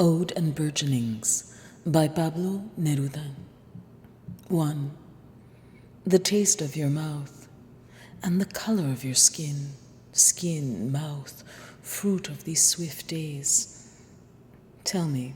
Ode and Burgeonings by Pablo Neruda. 1. The taste of your mouth, and the color of your skin, mouth, fruit of these swift days. Tell me,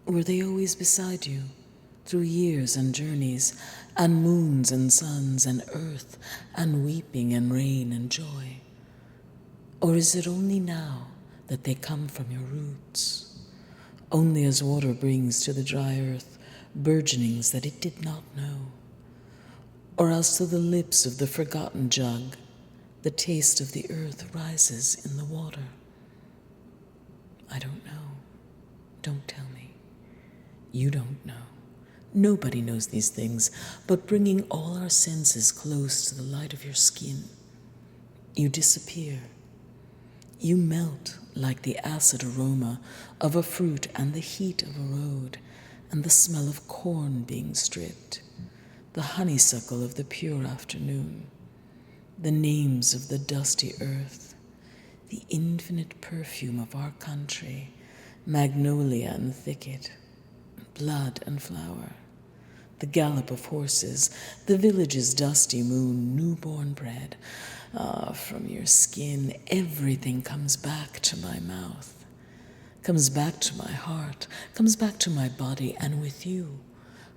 were they always beside you, through years and journeys, and moons and suns, and earth, and weeping and rain and joy? Or is it only now that they come from your roots, only as water brings to the dry earth burgeonings that it did not know? Or else to the lips of the forgotten jug, the taste of the earth rises in the water? I don't know. Don't tell me. You don't know. Nobody knows these things, but bringing all our senses close to the light of your skin, you disappear. You melt like the acid aroma of a fruit and the heat of a road and the smell of corn being stripped, the honeysuckle of the pure afternoon, the names of the dusty earth, the infinite perfume of our country, magnolia and thicket, blood and flower, the gallop of horses, the village's dusty moon, newborn bread. From your skin, everything comes back to my mouth, comes back to my heart, comes back to my body, and with you,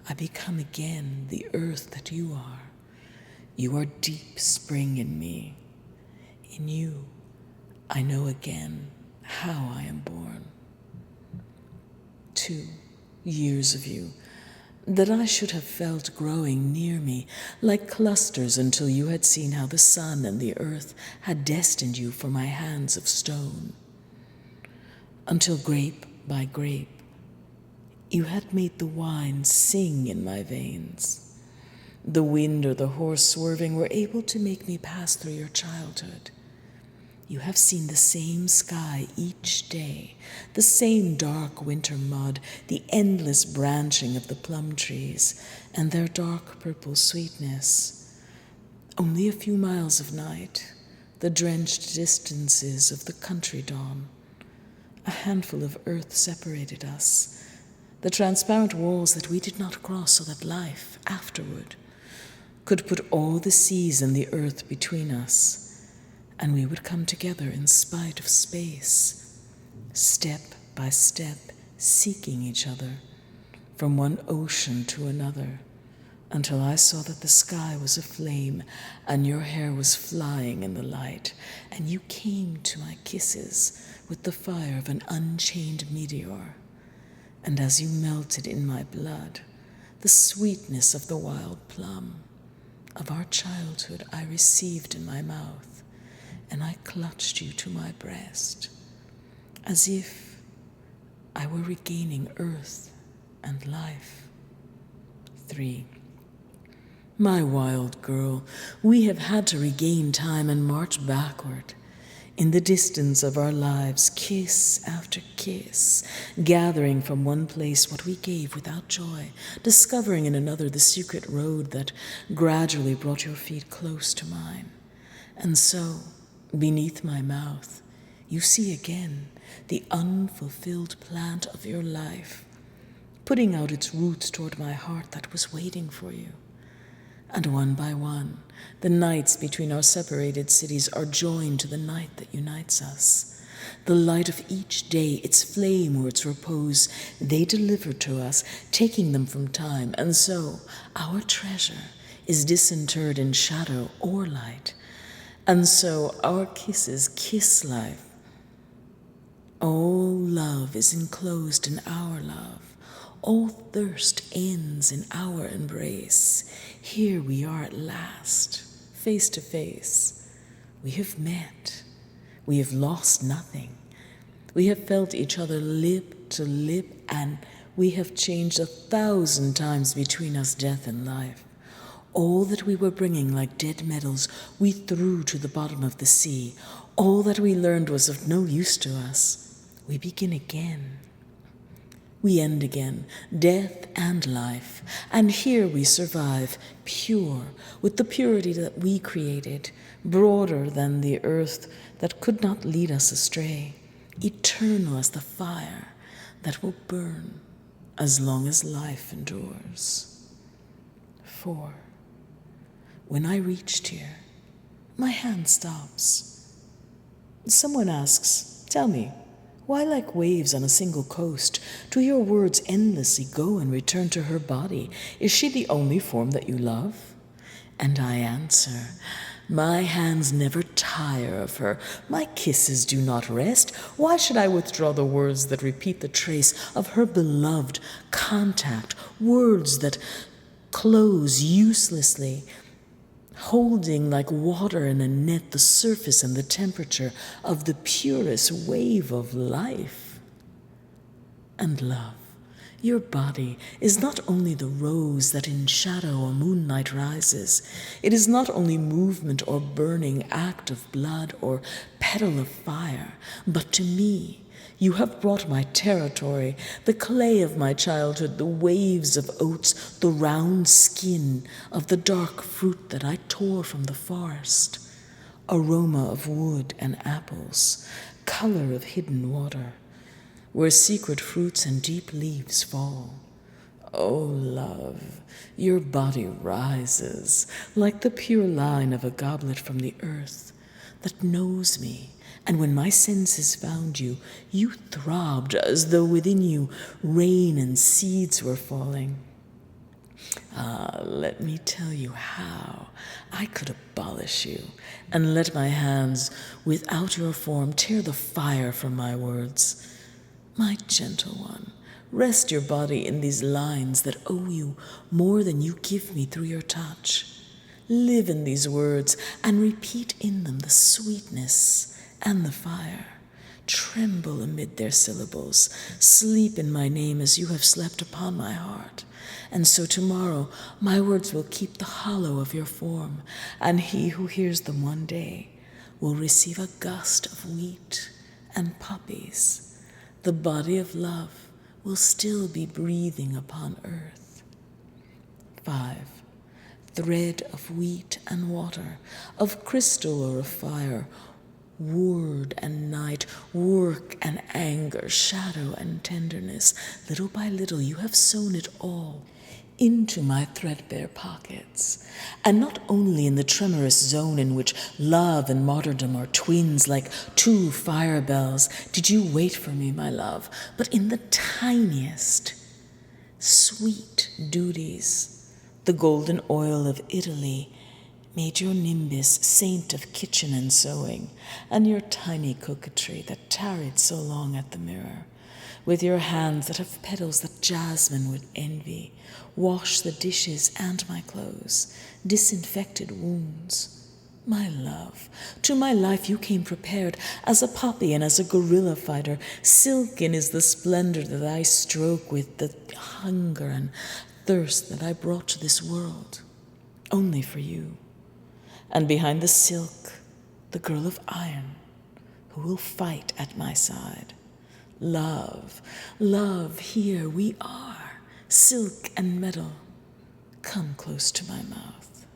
I become again the earth that you are. You are deep spring in me. In you, I know again how I am born. 2 years of you, that I should have felt growing near me like clusters until you had seen how the sun and the earth had destined you for my hands of stone. Until grape by grape, you had made the wine sing in my veins. The wind or the horse swerving were able to make me pass through your childhood. You have seen the same sky each day, the same dark winter mud, the endless branching of the plum trees, and their dark purple sweetness. Only a few miles of night, the drenched distances of the country dawn. A handful of earth separated us, the transparent walls that we did not cross so that life, afterward, could put all the seas and the earth between us, and we would come together in spite of space, step by step, seeking each other, from one ocean to another, until I saw that the sky was aflame and your hair was flying in the light, and you came to my kisses with the fire of an unchained meteor. And as you melted in my blood, the sweetness of the wild plum of our childhood I received in my mouth, and I clutched you to my breast, as if I were regaining earth and life. 3. My wild girl, we have had to regain time and march backward. In the distance of our lives, kiss after kiss, gathering from one place what we gave without joy, discovering in another the secret road that gradually brought your feet close to mine. And so, beneath my mouth, you see again the unfulfilled plant of your life, putting out its roots toward my heart that was waiting for you. And one by one, the nights between our separated cities are joined to the night that unites us. The light of each day, its flame or its repose, they deliver to us, taking them from time. And so, our treasure is disinterred in shadow or light. And so, our kisses kiss life. All love is enclosed in our love. All thirst ends in our embrace. Here we are at last, face to face. We have met. We have lost nothing. We have felt each other lip to lip, and we have changed 1,000 times between us death and life. All that we were bringing like dead metals, we threw to the bottom of the sea. All that we learned was of no use to us. We begin again. We end again, death and life, and here we survive, pure, with the purity that we created, broader than the earth that could not lead us astray, eternal as the fire, that will burn as long as life endures. 4. When I reached here, my hand stops. Someone asks, tell me, why, like waves on a single coast, do your words endlessly go and return to her body? Is she the only form that you love? And I answer, my hands never tire of her. My kisses do not rest. Why should I withdraw the words that repeat the trace of her beloved contact, words that close uselessly, holding like water in a net the surface and the temperature of the purest wave of life? And love, your body is not only the rose that in shadow or moonlight rises. It is not only movement or burning act of blood or petal of fire, but to me you have brought my territory, the clay of my childhood, the waves of oats, the round skin of the dark fruit that I tore from the forest, aroma of wood and apples, color of hidden water, where secret fruits and deep leaves fall. Oh, love, your body rises like the pure line of a goblet from the earth that knows me, and when my senses found you, you throbbed as though within you rain and seeds were falling. Ah, let me tell you how I could abolish you and let my hands, without your form, tear the fire from my words. My gentle one, rest your body in these lines that owe you more than you give me through your touch. Live in these words and repeat in them the sweetness and the fire. Tremble amid their syllables. Sleep in my name as you have slept upon my heart. And so tomorrow my words will keep the hollow of your form, and he who hears them one day will receive a gust of wheat and poppies. The body of love will still be breathing upon earth. 5. Thread of wheat and water, of crystal or of fire, word and night, work and anger, shadow and tenderness. Little by little you have sewn it all into my threadbare pockets, and not only in the tremorous zone in which love and martyrdom are twins like two fire bells did you wait for me, my love, but in the tiniest, sweet duties. The golden oil of Italy made your nimbus saint of kitchen and sewing, and your tiny coquetry that tarried so long at the mirror. With your hands that have petals that jasmine with envy, wash the dishes and my clothes, disinfected wounds. My love, to my life you came prepared as a poppy and as a guerrilla fighter. Silken is the splendor that I stroke with the hunger and thirst that I brought to this world, only for you. And behind the silk, the girl of iron, who will fight at my side. Love, love, here we are, silk and metal. Come close to my mouth.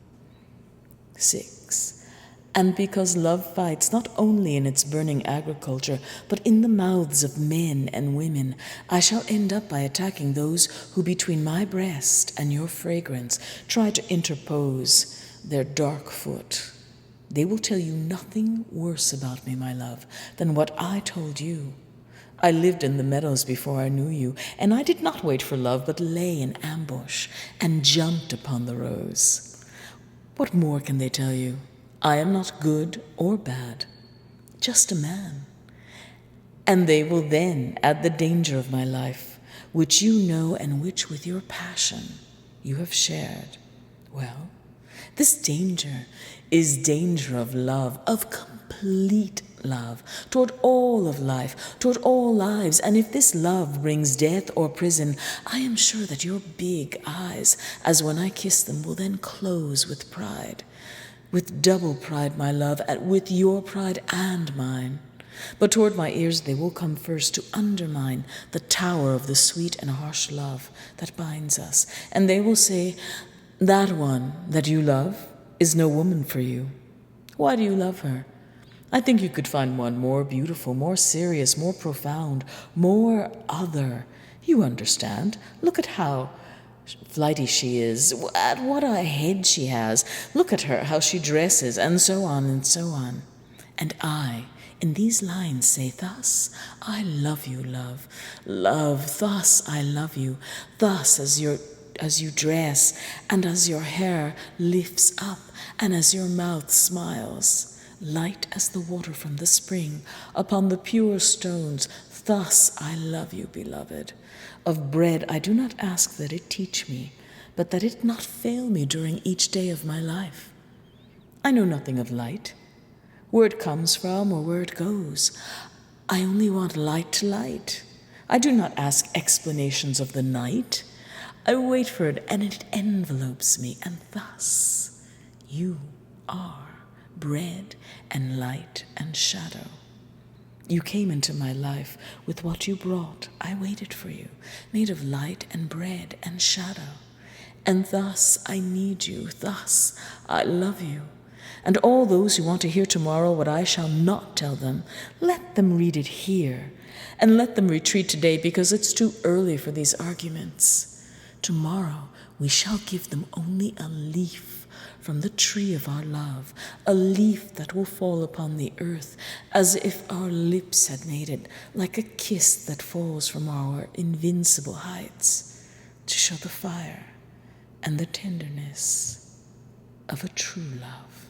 6. And because love fights not only in its burning agriculture, but in the mouths of men and women, I shall end up by attacking those who between my breast and your fragrance try to interpose their dark foot. They will tell you nothing worse about me, my love, than what I told you. I lived in the meadows before I knew you, and I did not wait for love, but lay in ambush and jumped upon the rose. What more can they tell you? I am not good or bad, just a man. And they will then add the danger of my life, which you know and which with your passion you have shared. Well, this danger is danger of love, of complete love, toward all of life, toward all lives. And if this love brings death or prison, I am sure that your big eyes, as when I kiss them, will then close with pride. With double pride, my love, and with your pride and mine. But toward my ears they will come first to undermine the tower of the sweet and harsh love that binds us. And they will say, that one that you love is no woman for you. Why do you love her? I think you could find one more beautiful, more serious, more profound, more other. You understand. Look at how flighty she is, at what a head she has. Look at her, how she dresses, and so on and so on. And I, in these lines, say thus, I love you, love. Love, thus I love you. Thus as you dress, and as your hair lifts up, and as your mouth smiles. Light as the water from the spring upon the pure stones, thus I love you, beloved. Of bread I do not ask that it teach me, but that it not fail me during each day of my life. I know nothing of light, where it comes from or where it goes. I only want light to light. I do not ask explanations of the night. I wait for it, and it envelopes me, and thus you are bread and light and shadow. You came into my life with what you brought. I waited for you, made of light and bread and shadow. And thus I need you, thus I love you. And all those who want to hear tomorrow what I shall not tell them, let them read it here, and let them retreat today, because it's too early for these arguments. Tomorrow we shall give them only a leaf from the tree of our love, a leaf that will fall upon the earth as if our lips had made it, like a kiss that falls from our invincible heights, to show the fire and the tenderness of a true love.